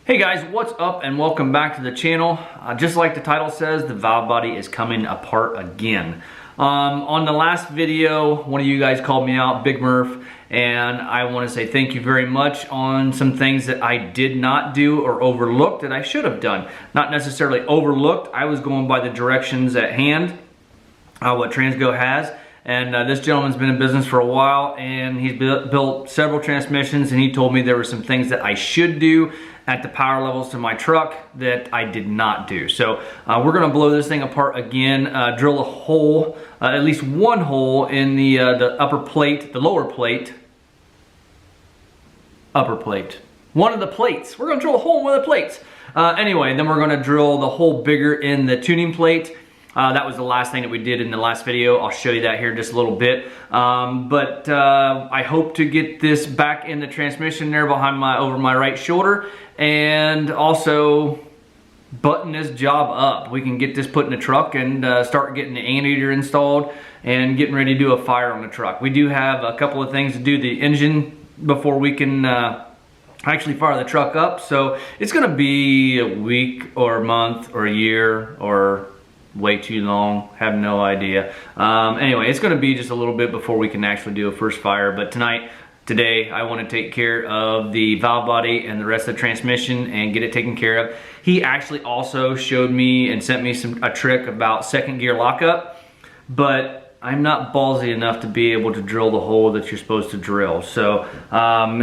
Hey guys, what's up and welcome back to the channel. Just like the title says, the valve body is coming apart again. On the last video, one of you guys called me out, Big Murph, and I want to say thank you very much on some things that I did not do or overlooked that I should have done. Not necessarily overlooked, I was going by the directions at hand, what Transgo has. And this gentleman's been in business for a while, and he's built several transmissions, and he told me there were some things that I should do at the power levels to my truck that I did not do. So we're gonna blow this thing apart again, drill a hole, at least one hole in the upper plate, the lower plate, upper plate. One of the plates. We're gonna drill a hole in one of the plates. Anyway, then we're gonna drill the hole bigger in the tuning plate. That was the last thing that we did in the last video. I'll show you that here in just a little bit. But I hope to get this back in the transmission there behind over my right shoulder, and also button this job up. We can get this put in the truck and start getting the anteater installed and getting ready to do a fire on the truck. We do have a couple of things to do the engine before we can actually fire the truck up. So it's gonna be a week or a month or a year or way too long, have no idea. Anyway, it's gonna be just a little bit before we can actually do a first fire, but today, I wanna take care of the valve body and the rest of the transmission and get it taken care of. He actually also showed me and sent me a trick about second gear lockup, but I'm not ballsy enough to be able to drill the hole that you're supposed to drill. So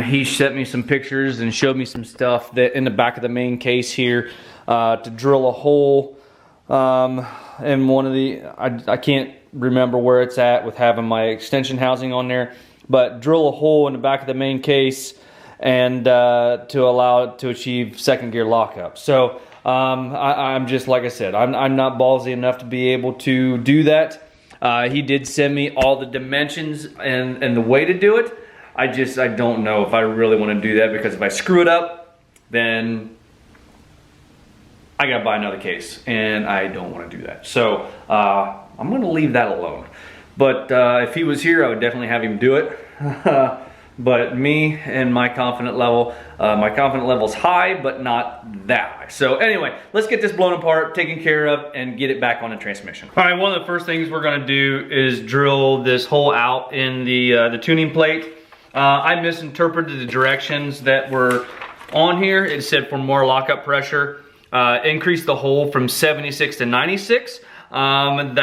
he sent me some pictures and showed me some stuff that in the back of the main case here to drill a hole. And one of the, I can't remember where it's at with having my extension housing on there, but drill a hole in the back of the main case and to allow it to achieve second gear lockup. So I'm just, like I said, I'm not ballsy enough to be able to do that. He did send me all the dimensions and the way to do it. I don't know if I really want to do that, because if I screw it up, then I gotta buy another case, and I don't want to do that. So I'm gonna leave that alone. But if he was here, I would definitely have him do it. But me and my confidence level's high, but not that high. So anyway, let's get this blown apart, taken care of, and get it back on the transmission. All right, one of the first things we're gonna do is drill this hole out in the tuning plate. I misinterpreted the directions that were on here. It said for more lockup pressure. Increase the hole from 76 to 96. I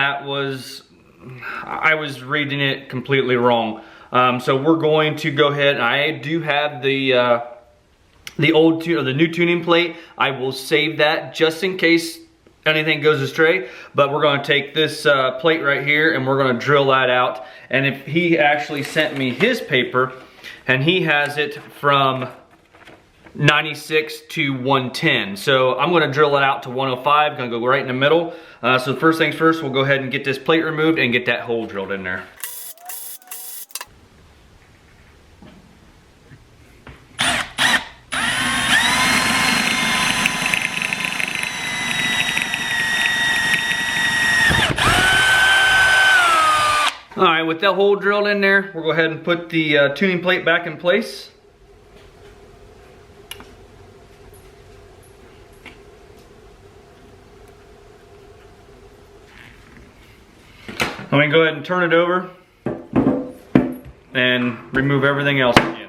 was reading it completely wrong. So we're going to go ahead. I do have the new tuning plate. I will save that just in case anything goes astray. But we're going to take this plate right here and we're going to drill that out. And if he actually sent me his paper, and he has it from 96 to 110. So I'm going to drill it out to 105. Going to go right in the middle. So first things first, we'll go ahead and get this plate removed and get that hole drilled in there. All right, with that hole drilled in there, we'll go ahead and put the tuning plate back in place. I'm going to go ahead and turn it over and remove everything else again.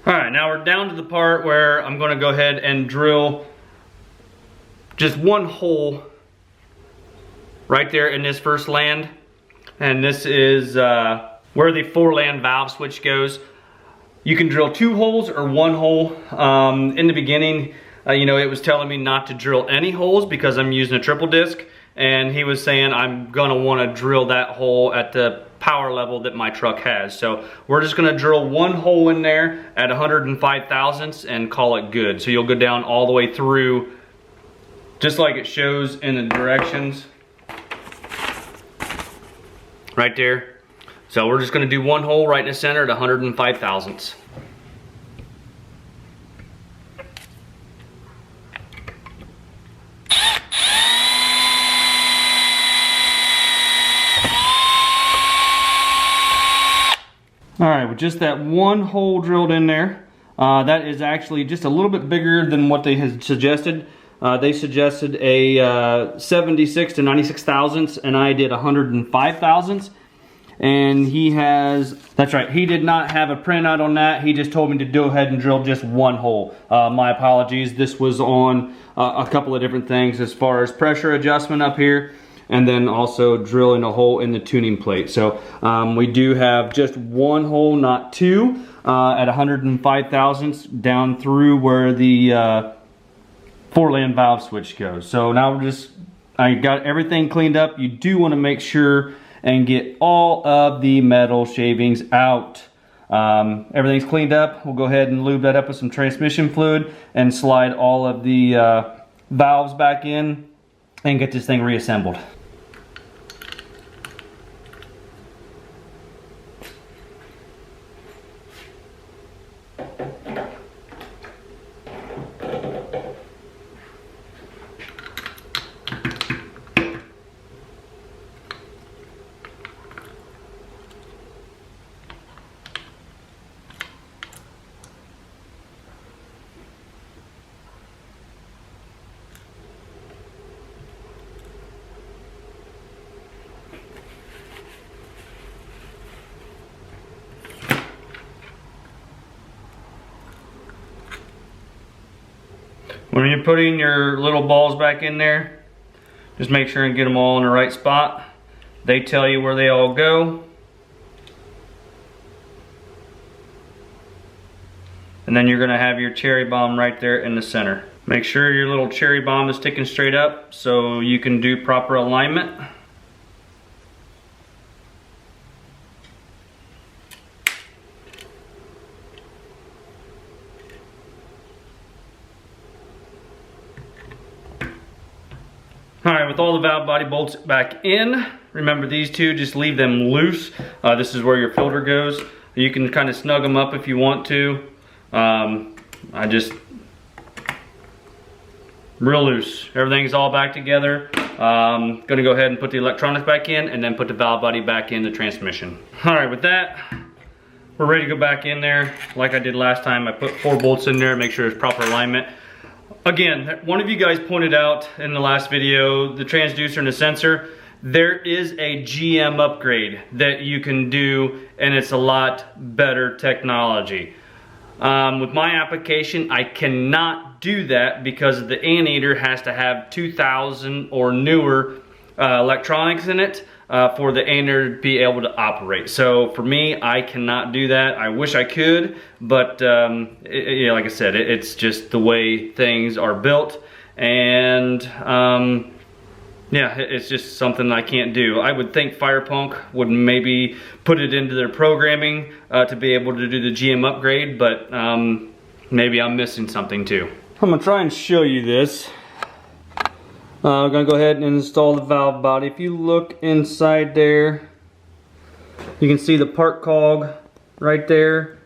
All right, now we're down to the part where I'm going to go ahead and drill just one hole right there in this first land. And this is where the 4-land valve switch goes. You can drill 2 holes or 1 hole. In the beginning, you know, it was telling me not to drill any holes because I'm using a triple disc. And he was saying I'm gonna wanna drill that hole at the power level that my truck has. So we're just gonna drill 1 hole in there at 105 thousandths and call it good. So you'll go down all the way through, just like it shows in the directions. Right there. So we're just gonna do 1 hole right in the center at 105 thousandths. All right, with just that 1 hole drilled in there, that is actually just a little bit bigger than what they had suggested. They suggested a 76 to 96 thousandths, and I did 105 thousandths. And he has, that's right, he did not have a printout on that. He just told me to go ahead and drill just 1 hole. My apologies, this was on a couple of different things as far as pressure adjustment up here, and then also drilling a hole in the tuning plate. So we do have just 1 hole, not 2, at 105 thousandths down through where the 4-land valve switch goes. So now I got everything cleaned up. You do want to make sure and get all of the metal shavings out. Everything's cleaned up. We'll go ahead and lube that up with some transmission fluid and slide all of the valves back in and get this thing reassembled. When you're putting your little balls back in there, just make sure and get them all in the right spot. They tell you where they all go. And then you're gonna have your cherry bomb right there in the center. Make sure your little cherry bomb is sticking straight up so you can do proper alignment. Alright, with all the valve body bolts back in, remember these 2, just leave them loose. This is where your filter goes. You can kind of snug them up if you want to. I just, real loose. Everything's all back together. Gonna go ahead and put the electronics back in and then put the valve body back in the transmission. Alright, with that, we're ready to go back in there. Like I did last time, I put 4 bolts in there, make sure it's proper alignment. Again, one of you guys pointed out in the last video, the transducer and the sensor, there is a GM upgrade that you can do, and it's a lot better technology. With my application, I cannot do that because the anteater has to have 2000 or newer electronics in it for the anteater to be able to operate. So for me, I cannot do that. I wish I could, but yeah, like I said, it's just the way things are built, and yeah, it's just something I can't do. I would think Firepunk would maybe put it into their programming to be able to do the GM upgrade, but maybe I'm missing something too. I'm gonna try and show you this. I'm gonna go ahead and install the valve body. If you look inside there, you can see the part cog right there.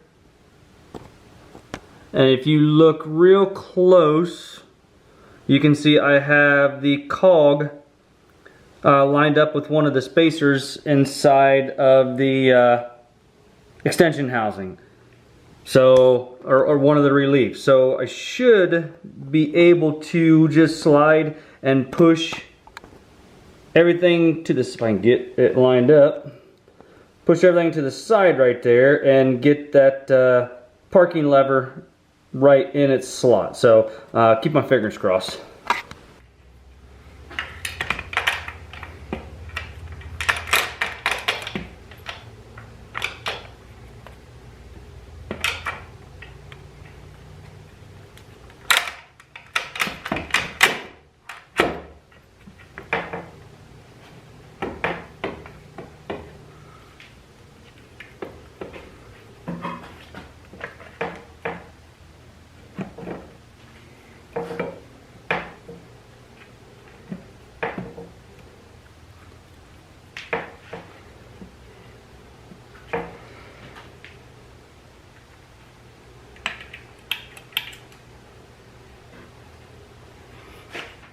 And if you look real close, you can see I have the cog lined up with one of the spacers inside of the extension housing. So, or one of the reliefs. So I should be able to just slide and push everything to this, if I can get it lined up, push everything to the side right there and get that parking lever right in its slot. So keep my fingers crossed.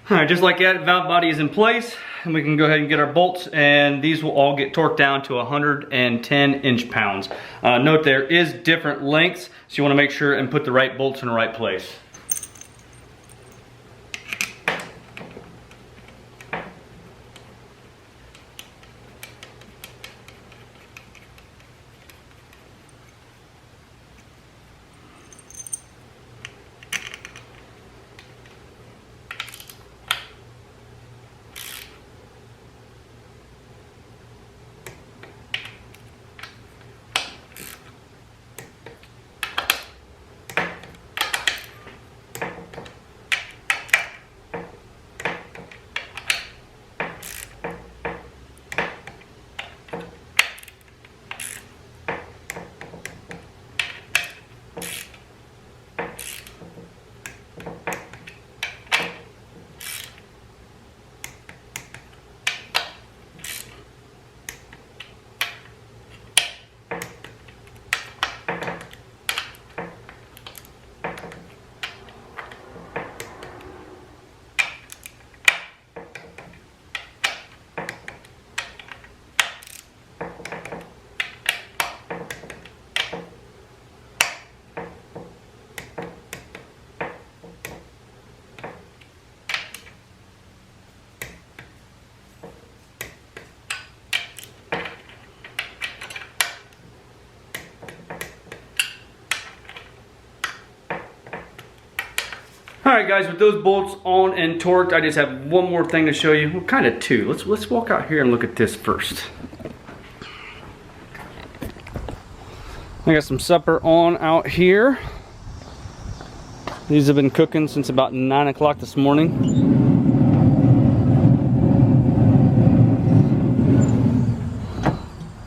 All right, just like that, valve body is in place, and we can go ahead and get our bolts, and these will all get torqued down to 110 inch-pounds. Note there is different lengths, so you want to make sure and put the right bolts in the right place. Alright guys, with those bolts on and torqued, I just have one more thing to show you. Well, kind of two. Let's walk out here and look at this first. I got some supper on out here. These have been cooking since about 9 o'clock this morning.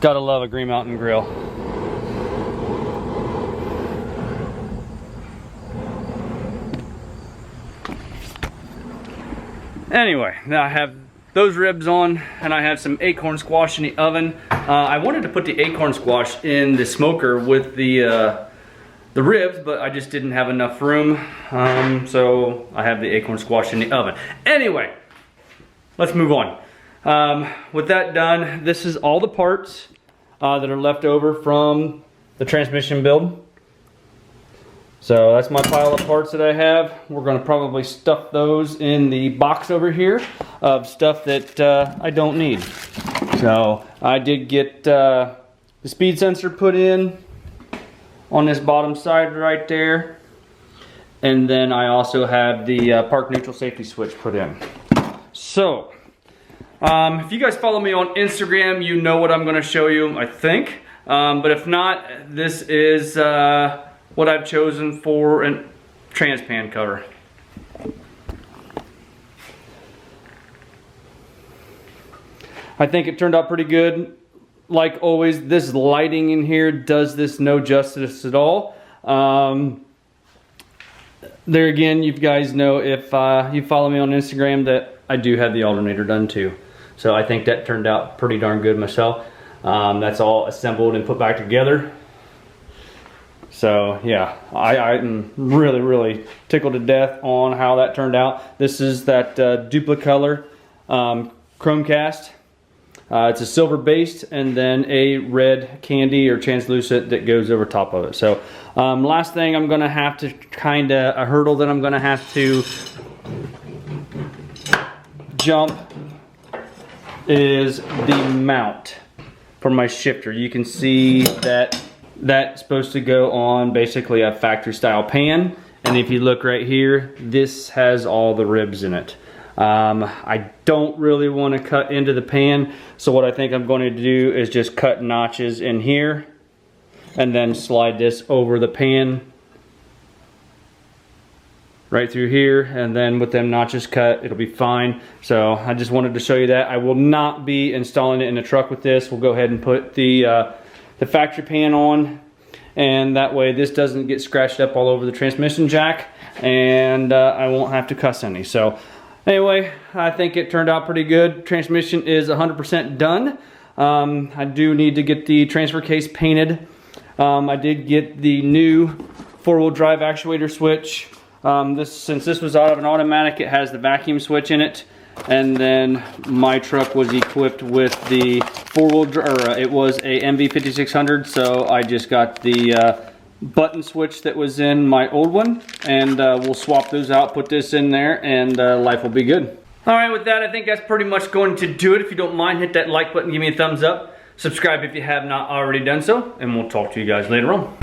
Gotta love a Green Mountain grill. Anyway, now I have those ribs on, and I have some acorn squash in the oven. I wanted to put the acorn squash in the smoker with the ribs, but I just didn't have enough room, so I have the acorn squash in the oven. Anyway, let's move on. With that done, this is all the parts that are left over from the transmission build. So that's my pile of parts that I have. We're going to probably stuff those in the box over here of stuff that I don't need. So I did get the speed sensor put in on this bottom side right there. And then I also have the park neutral safety switch put in. So if you guys follow me on Instagram, you know what I'm going to show you, I think. But if not, this is what I've chosen for a transpan cover. I think it turned out pretty good. Like always, this lighting in here does this no justice at all. There again, you guys know, if you follow me on Instagram, that I do have the alternator done too. So I think that turned out pretty darn good myself. That's all assembled and put back together. So yeah, I'm really tickled to death on how that turned out. This is that Duplicolor Chromecast. It's a silver based and then a red candy or translucent that goes over top of it. So last thing I'm gonna have to a hurdle that I'm gonna have to jump is the mount for my shifter. You can see that that's supposed to go on basically a factory style pan, and if you look right here, this has all the ribs in it. I don't really want to cut into the pan, so what I think I'm going to do is just cut notches in here and then slide this over the pan right through here, and then with them notches cut, it'll be fine. So I just wanted to show you that. I will not be installing it in the truck with this. We'll go ahead and put the factory pan on, and that way this doesn't get scratched up all over the transmission jack, and I won't have to cuss any. So anyway, I think it turned out pretty good. Transmission is 100% done. I do need to get the transfer case painted. I did get the new 4-wheel drive actuator switch Since this was out of an automatic, it has the vacuum switch in it. And then my truck was equipped with the it was a MV5600, so I just got the button switch that was in my old one, and we'll swap those out, put this in there, and life will be good. Alright, with that, I think that's pretty much going to do it. If you don't mind, hit that like button, give me a thumbs up, subscribe if you have not already done so, and we'll talk to you guys later on.